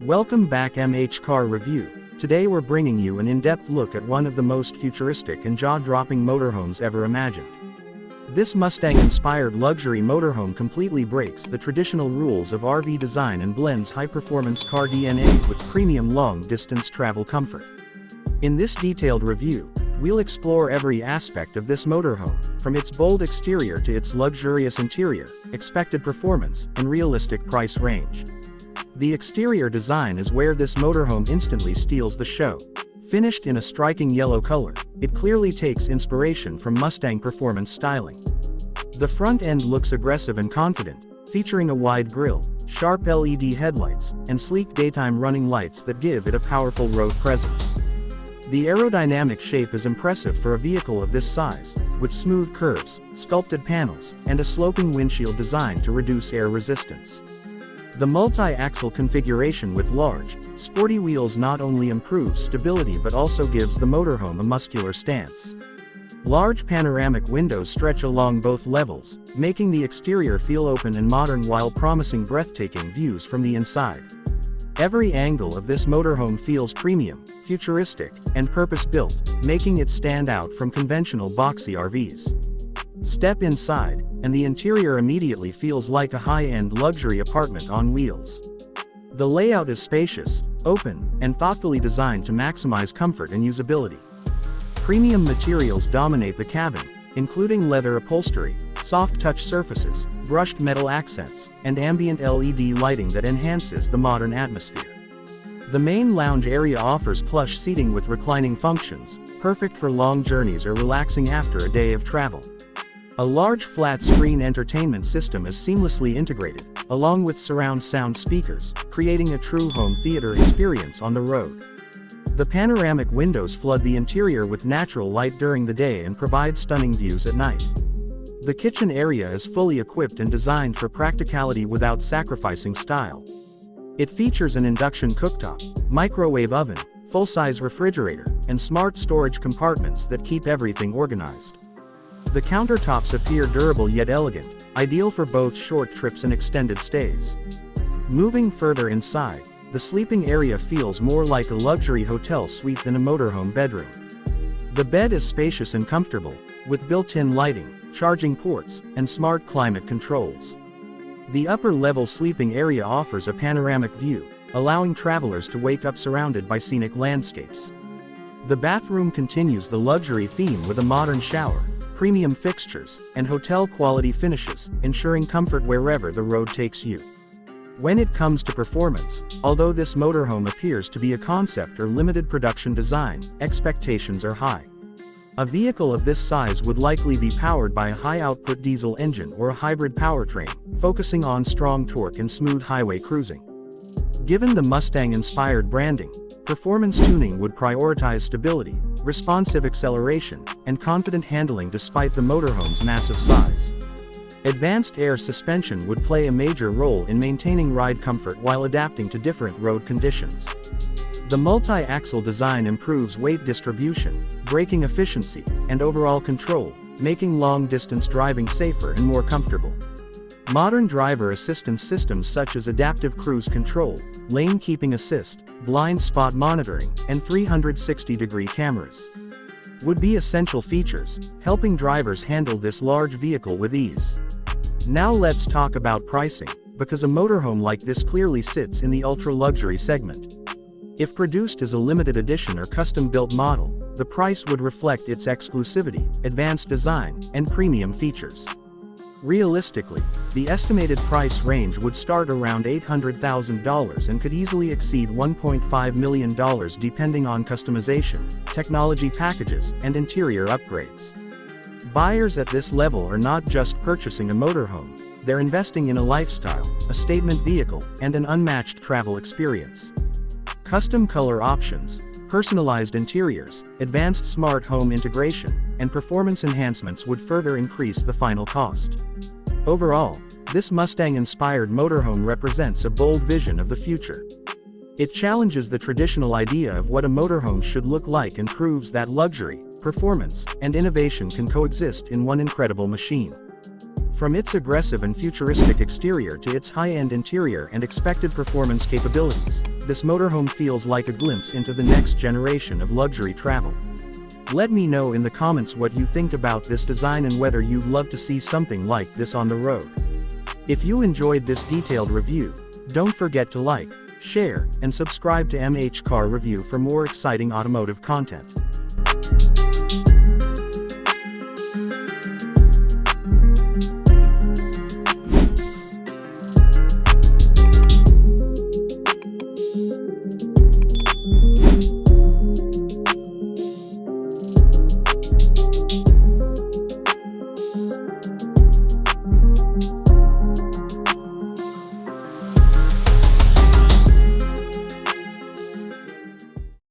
Welcome back MH Car Review. Today we're bringing you an in-depth look at one of the most futuristic and jaw-dropping motorhomes ever imagined. This Mustang-inspired luxury motorhome completely breaks the traditional rules of RV design and blends high-performance car DNA with premium long-distance travel comfort. In this detailed review, we'll explore every aspect of this motorhome, from its bold exterior to its luxurious interior, expected performance, and realistic price range. The exterior design is where this motorhome instantly steals the show. Finished in a striking yellow color, it clearly takes inspiration from Mustang performance styling. The front end looks aggressive and confident, featuring a wide grille, sharp LED headlights, and sleek daytime running lights that give it a powerful road presence. The aerodynamic shape is impressive for a vehicle of this size, with smooth curves, sculpted panels, and a sloping windshield designed to reduce air resistance. The multi-axle configuration with large, sporty wheels not only improves stability but also gives the motorhome a muscular stance. Large panoramic windows stretch along both levels, making the exterior feel open and modern while promising breathtaking views from the inside. Every angle of this motorhome feels premium, futuristic, and purpose-built, making it stand out from conventional boxy RVs. Step inside, and the interior immediately feels like a high-end luxury apartment on wheels. The layout is spacious, open, and thoughtfully designed to maximize comfort and usability. Premium materials dominate the cabin, including leather upholstery, soft touch surfaces, brushed metal accents, and ambient LED lighting that enhances the modern atmosphere. The main lounge area offers plush seating with reclining functions, perfect for long journeys or relaxing after a day of travel. A large flat-screen entertainment system is seamlessly integrated, along with surround sound speakers, creating a true home theater experience on the road. The panoramic windows flood the interior with natural light during the day and provide stunning views at night. The kitchen area is fully equipped and designed for practicality without sacrificing style. It features an induction cooktop, microwave oven, full-size refrigerator, and smart storage compartments that keep everything organized. The countertops appear durable yet elegant, ideal for both short trips and extended stays. Moving further inside, the sleeping area feels more like a luxury hotel suite than a motorhome bedroom. The bed is spacious and comfortable, with built-in lighting, charging ports, and smart climate controls. The upper-level sleeping area offers a panoramic view, allowing travelers to wake up surrounded by scenic landscapes. The bathroom continues the luxury theme with a modern shower, premium fixtures, and hotel-quality finishes, ensuring comfort wherever the road takes you. When it comes to performance, although this motorhome appears to be a concept or limited production design, expectations are high. A vehicle of this size would likely be powered by a high-output diesel engine or a hybrid powertrain, focusing on strong torque and smooth highway cruising. Given the Mustang-inspired branding, performance tuning would prioritize stability, responsive acceleration, and confident handling despite the motorhome's massive size. Advanced air suspension would play a major role in maintaining ride comfort while adapting to different road conditions. The multi-axle design improves weight distribution, braking efficiency, and overall control, making long-distance driving safer and more comfortable. Modern driver assistance systems such as adaptive cruise control, lane keeping assist, blind spot monitoring, and 360-degree cameras would be essential features, helping drivers handle this large vehicle with ease. Now let's talk about pricing, because a motorhome like this clearly sits in the ultra-luxury segment. If produced as a limited edition or custom-built model, the price would reflect its exclusivity, advanced design, and premium features. Realistically, the estimated price range would start around $800,000 and could easily exceed $1.5 million depending on customization, technology packages, and interior upgrades. Buyers at this level are not just purchasing a motorhome, they're investing in a lifestyle, a statement vehicle, and an unmatched travel experience. Custom color options, personalized interiors, advanced smart home integration, and performance enhancements would further increase the final cost. Overall, this Mustang-inspired motorhome represents a bold vision of the future. It challenges the traditional idea of what a motorhome should look like and proves that luxury, performance, and innovation can coexist in one incredible machine. From its aggressive and futuristic exterior to its high-end interior and expected performance capabilities, this motorhome feels like a glimpse into the next generation of luxury travel. Let me know in the comments what you think about this design and whether you'd love to see something like this on the road. If you enjoyed this detailed review, don't forget to like, share, and subscribe to MH Car Review for more exciting automotive content.